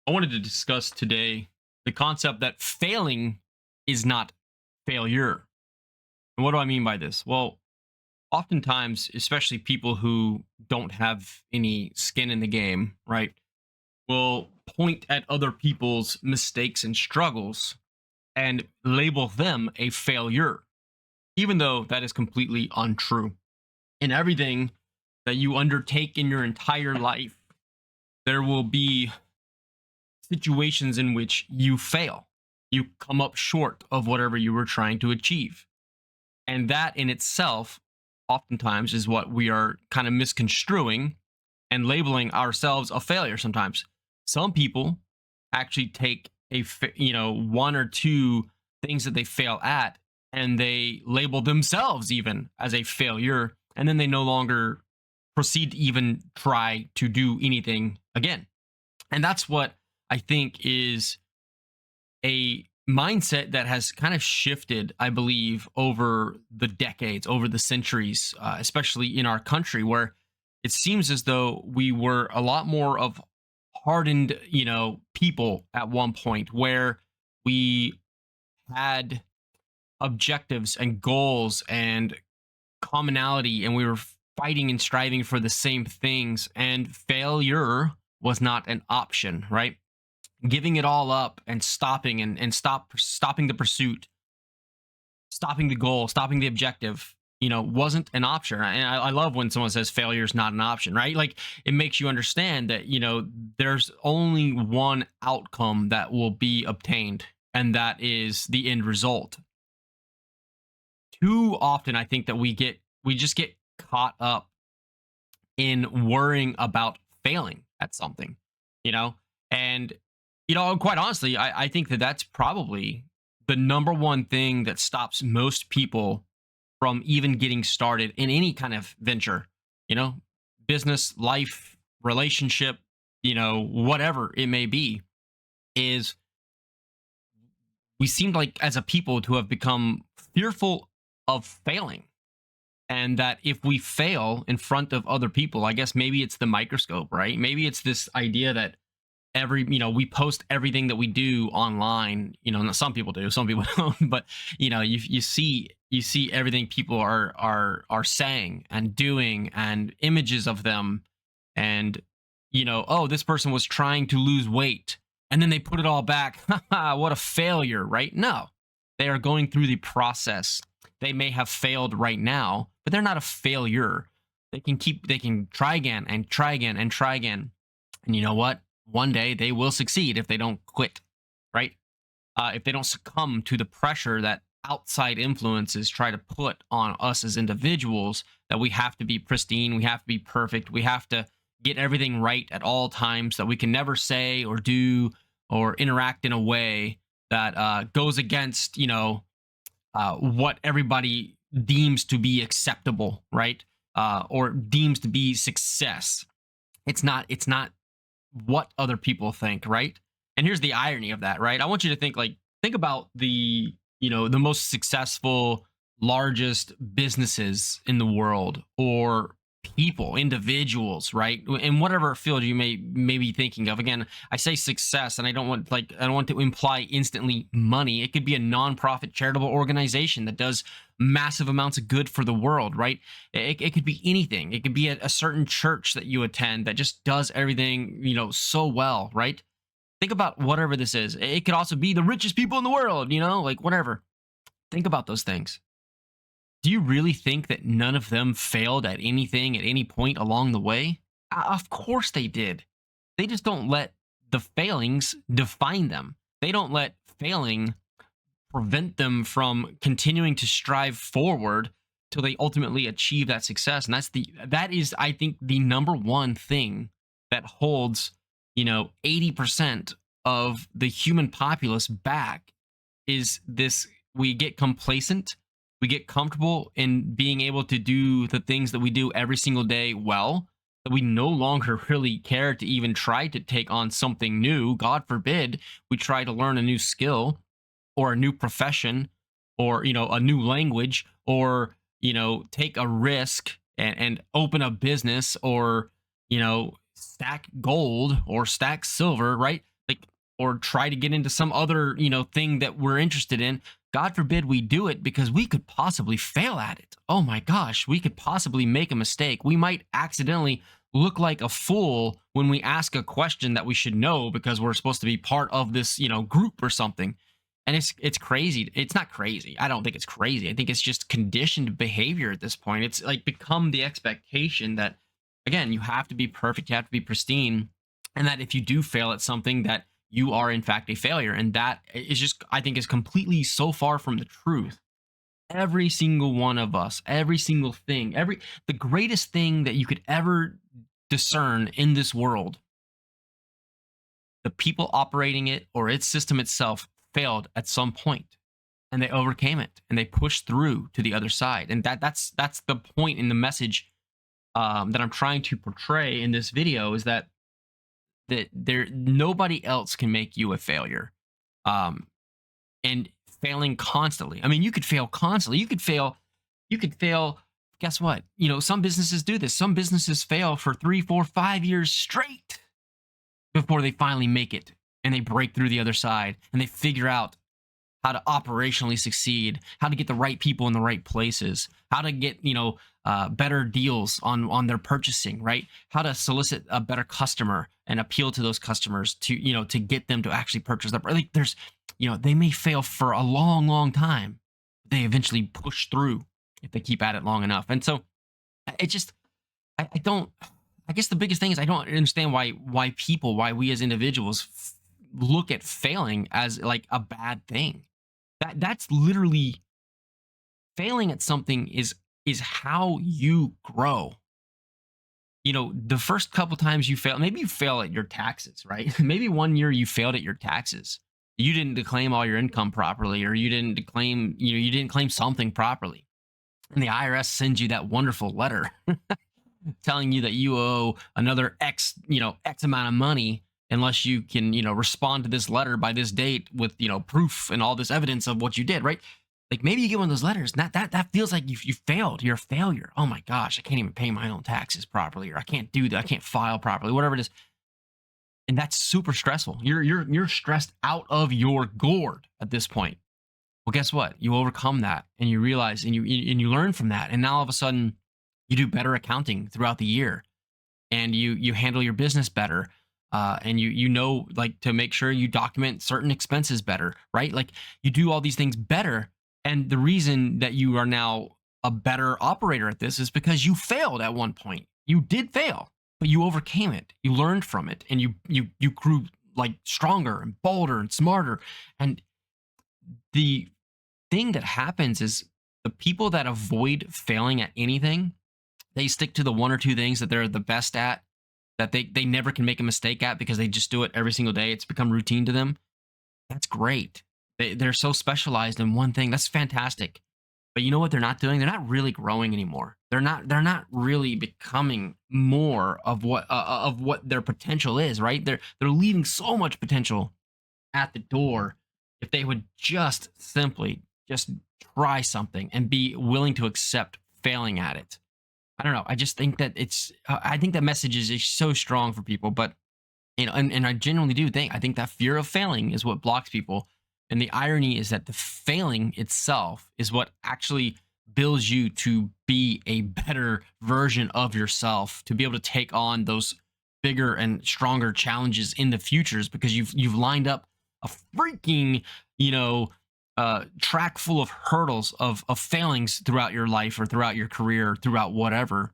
I wanted to discuss today the concept that failing is not failure. And what do I mean by this? Well, oftentimes, especially people who don't have any skin in the game, right, will point at other people's mistakes and struggles and label them a failure, even though that is completely untrue. In everything that you undertake in your entire life, there will be situations in which you fail. You come up short of whatever you were trying to achieve. And that in itself, oftentimes, is what we are kind of misconstruing and labeling ourselves a failure sometimes. Some people actually take one or two things that they fail at and they label themselves even as a failure. And then they no longer proceed to even try to do anything again. And that's what I think is a mindset that has kind of shifted, I believe, over the decades, over the centuries, especially in our country, where it seems as though we were a lot more of hardened, people at one point where we had objectives and goals and commonality, and we were fighting and striving for the same things, and failure was not an option, right? Giving it all up and stopping and stopping the pursuit, stopping the goal, stopping the objective, wasn't an option. And I love when someone says failure is not an option, right? Like, it makes you understand that there's only one outcome that will be obtained, and that is the end result. Too often, I think that we just get caught up in worrying about failing at something, you know, and quite honestly, I think that that's probably the number one thing that stops most people from even getting started in any kind of venture, you know, business, life, relationship, whatever it may be, is we seem like as a people to have become fearful of failing. And that if we fail in front of other people, I guess maybe it's the microscope, right? Maybe it's this idea that we post everything that we do online. Some people do, some people don't, but you see everything people are saying and doing, and images of them, and oh, this person was trying to lose weight and then they put it all back. What a failure, right? No, they are going through the process. They may have failed right now, but they're not a failure. They can try again and try again and try again. And you know what? One day they will succeed if they don't quit, right? If they don't succumb to the pressure that outside influences try to put on us as individuals, that we have to be pristine, we have to be perfect, we have to get everything right at all times, that we can never say or do or interact in a way that goes against, what everybody deems to be acceptable, right? Or deems to be success. It's not what other people think, right? And here's the irony of that, right? I want you to think about the most successful, largest businesses in the world, or people, individuals, right? In whatever field you may be thinking of. Again, I say success, and I don't want to imply instantly money. It could be a nonprofit charitable organization that does massive amounts of good for the world, right? It could be anything. It could be a certain church that you attend that just does everything, so well, right? Think about whatever this is. It could also be the richest people in the world, like whatever. Think about those things. Do you really think that none of them failed at anything at any point along the way? Of course they did. They just don't let the failings define them. They don't let failing prevent them from continuing to strive forward till they ultimately achieve that success. And that is, I think, the number one thing that holds, 80% of the human populace back, is this: we get complacent, we get comfortable in being able to do the things that we do every single day well, that we no longer really care to even try to take on something new. God forbid we try to learn a new skill or a new profession, or a new language, or take a risk and open a business, or stack gold or stack silver, right? Like, or try to get into some other, thing that we're interested in. God forbid we do it, because we could possibly fail at it. Oh my gosh, we could possibly make a mistake. We might accidentally look like a fool when we ask a question that we should know because we're supposed to be part of this, group or something. And it's crazy. It's not crazy. I don't think it's crazy. I think it's just conditioned behavior at this point. It's like become the expectation that, again, you have to be perfect, you have to be pristine, and that if you do fail at something, that you are in fact a failure. And that is just, I think, is completely so far from the truth. Every single one of us, every single thing, the greatest thing that you could ever discern in this world, the people operating it or its system itself failed at some point, and they overcame it and they pushed through to the other side. And that's the point in the message, that I'm trying to portray in this video, is that there nobody else can make you a failure. Um, and failing constantly. I mean, you could fail constantly. You could fail. Guess what? Some businesses do this. Some businesses fail for 3, 4, 5 years straight before they finally make it and they break through the other side and they figure out how to operationally succeed, how to get the right people in the right places, how to get, better deals on their purchasing, right? How to solicit a better customer and appeal to those customers to, to get them to actually purchase their, like, there's, they may fail for a long, long time. They eventually push through if they keep at it long enough. And so it just, I don't, I guess the biggest thing is I don't understand why we as individuals look at failing as like a bad thing. That's literally, failing at something is how you grow. The first couple times you fail, maybe you fail at your taxes, right? Maybe one year you failed at your taxes. You didn't declaim all your income properly, or you didn't declaim, you didn't claim something properly. And the IRS sends you that wonderful letter telling you that you owe another X, X amount of money unless you can, respond to this letter by this date with, proof and all this evidence of what you did, right? Like, maybe you get one of those letters, and that feels like you failed. You're a failure. Oh my gosh, I can't even pay my own taxes properly, or I can't do that. I can't file properly, whatever it is. And that's super stressful. You're stressed out of your gourd at this point. Well, guess what? You overcome that, and you realize, and you learn from that, and now all of a sudden you do better accounting throughout the year, and you handle your business better, and like, to make sure you document certain expenses better, right? Like, you do all these things better. And the reason that you are now a better operator at this is because you failed at one point. You did fail, but you overcame it. You learned from it, and you grew like stronger and bolder and smarter. And the thing that happens is, the people that avoid failing at anything, they stick to the one or two things that they're the best at, that they never can make a mistake at because they just do it every single day. It's become routine to them. That's great. They're so specialized in one thing. That's fantastic. But you know what they're not doing? They're not really growing anymore. They're not really becoming more of what their potential is, right? They're leaving so much potential at the door if they would just simply just try something and be willing to accept failing at it. I don't know. I just think that I think that message is so strong for people, but and I genuinely do think, I think that fear of failing is what blocks people. And the irony is that the failing itself is what actually builds you to be a better version of yourself, to be able to take on those bigger and stronger challenges in the futures, because you've lined up a freaking, track full of hurdles of failings throughout your life, or throughout your career, throughout whatever.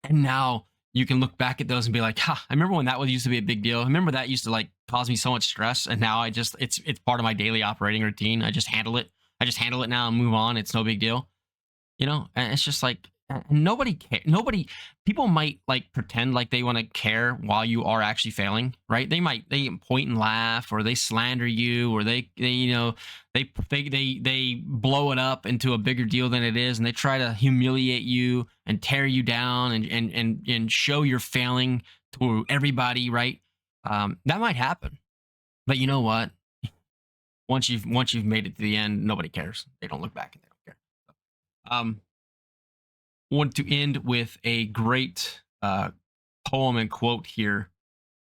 And now you can look back at those and be like, ha, I remember when that was used to be a big deal. I remember that used to like cause me so much stress. And now it's part of my daily operating routine. I just handle it. I just handle it now and move on. It's no big deal. And it's just like, nobody, people might like pretend like they want to care while you are actually failing, right? They point and laugh, or they slander you, or they blow it up into a bigger deal than it is, and they try to humiliate you and tear you down, and show you're failing to everybody, right? That might happen, but you know what? Once you've made it to the end, nobody cares. They don't look back and they don't care. Want to end with a great poem and quote here.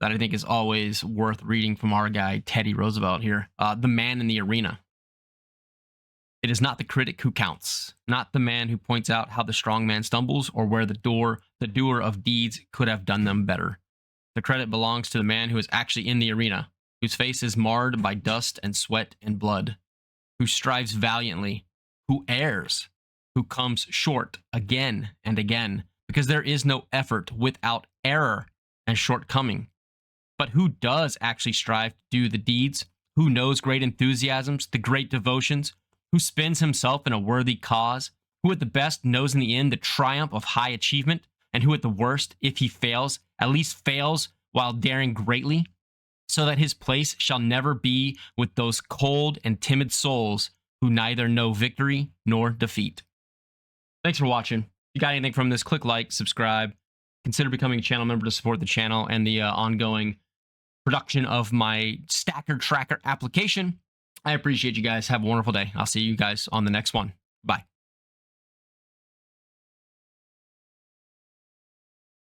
that I think is always worth reading from our guy, Teddy Roosevelt here. The man in the arena. It is not the critic who counts, not the man who points out how the strong man stumbles or where the doer of deeds could have done them better. The credit belongs to the man who is actually in the arena, whose face is marred by dust and sweat and blood, who strives valiantly, who errs, who comes short again and again, because there is no effort without error and shortcoming. But who does actually strive to do the deeds, who knows great enthusiasms, the great devotions, who spends himself in a worthy cause, who at the best knows in the end the triumph of high achievement, and who at the worst, if he fails, at least fails while daring greatly, so that his place shall never be with those cold and timid souls who neither know victory nor defeat. Thanks for watching. If you got anything from this, click like, subscribe, consider becoming a channel member to support the channel and the ongoing production of my Stacker Tracker application. I appreciate you guys. Have a wonderful day. I'll see you guys on the next one. Bye.